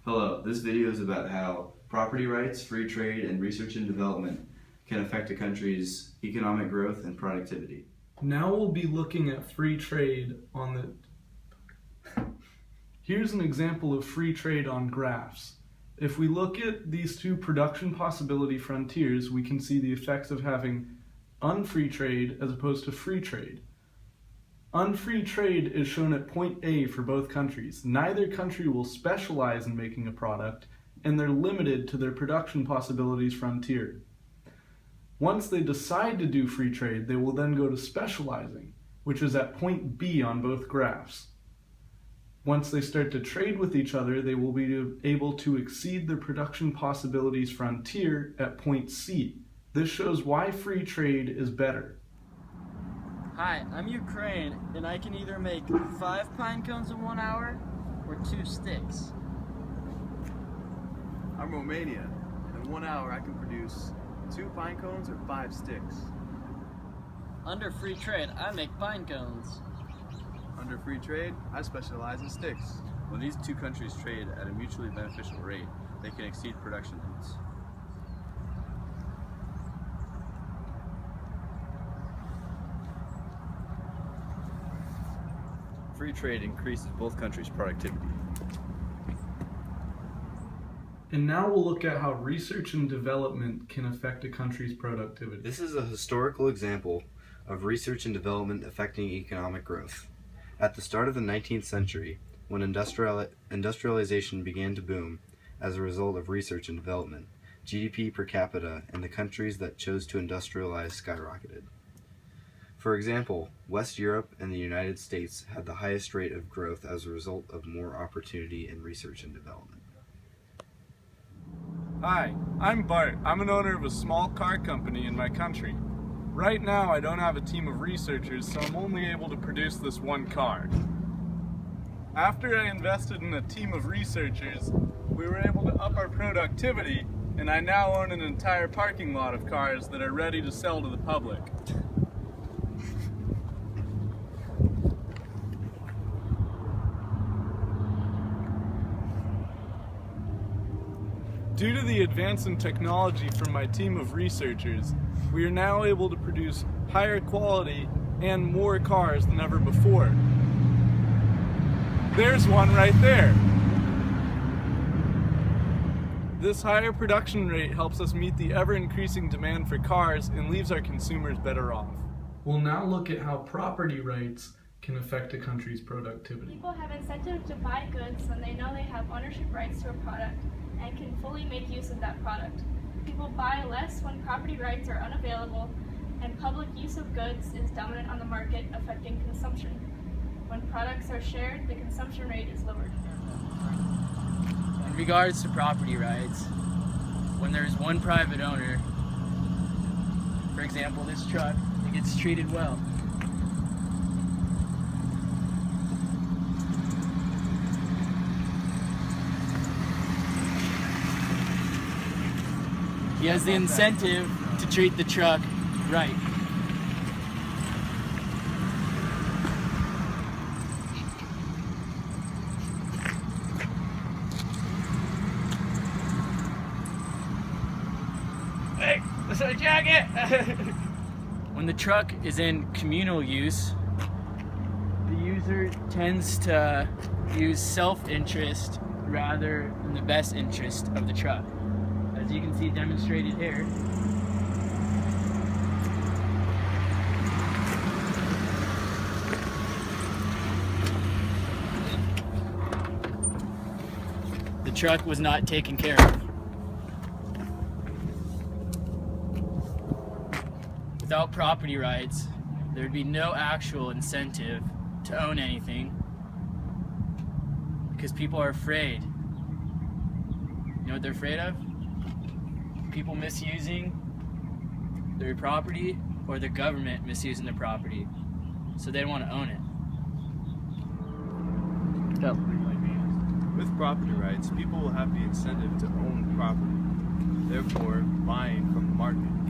Hello, this video is about how property rights, free trade, and research and development can affect a country's economic growth and productivity. Now we'll be looking at free trade on the... Here's an example of free trade on graphs. If we look at these two production possibility frontiers, we can see the effects of having unfree trade as opposed to free trade. Unfree trade is shown at point A for both countries. Neither country will specialize in making a product, and they're limited to their production possibilities frontier. Once they decide to do free trade, they will then go to specializing, which is at point B on both graphs. Once they start to trade with each other, they will be able to exceed their production possibilities frontier at point C. This shows why free trade is better. Hi, I'm Ukraine, and I can either make 5 pine cones in 1 hour or 2 sticks. I'm Romania, and in 1 hour I can produce 2 pine cones or 5 sticks. Under free trade, I make pine cones. Under free trade, I specialize in sticks. When these two countries trade at a mutually beneficial rate, they can exceed production limits. Free trade increases both countries' productivity. And now we'll look at how research and development can affect a country's productivity. This is a historical example of research and development affecting economic growth. At the start of the 19th century, when industrialization began to boom as a result of research and development, GDP per capita in the countries that chose to industrialize skyrocketed. For example, West Europe and the United States had the highest rate of growth as a result of more opportunity in research and development. Hi, I'm Bart. I'm an owner of a small car company in my country. Right now, I don't have a team of researchers, so I'm only able to produce this one car. After I invested in a team of researchers, we were able to up our productivity, and I now own an entire parking lot of cars that are ready to sell to the public. Due to the advance in technology from my team of researchers, we are now able to produce higher quality and more cars than ever before. There's one right there. This higher production rate helps us meet the ever-increasing demand for cars and leaves our consumers better off. We'll now look at how property rights can affect a country's productivity. People have incentive to buy goods when they know they have ownership rights to a product and can fully make use of that product. People buy less when property rights are unavailable and public use of goods is dominant on the market, affecting consumption. When products are shared, the consumption rate is lowered. In regards to property rights, when there's one private owner, for example this truck, it gets treated well. He has the incentive to treat the truck right. Hey, what's that jacket? When the truck is in communal use, the user tends to use self-interest rather than the best interest of the truck. As you can see demonstrated here. The truck was not taken care of. Without property rights, there would be no actual incentive to own anything because people are afraid. You know what they're afraid of? People misusing their property or the government misusing their property. So they don't want to own it. Go. With property rights, people will have the incentive to own property, therefore buying from the market.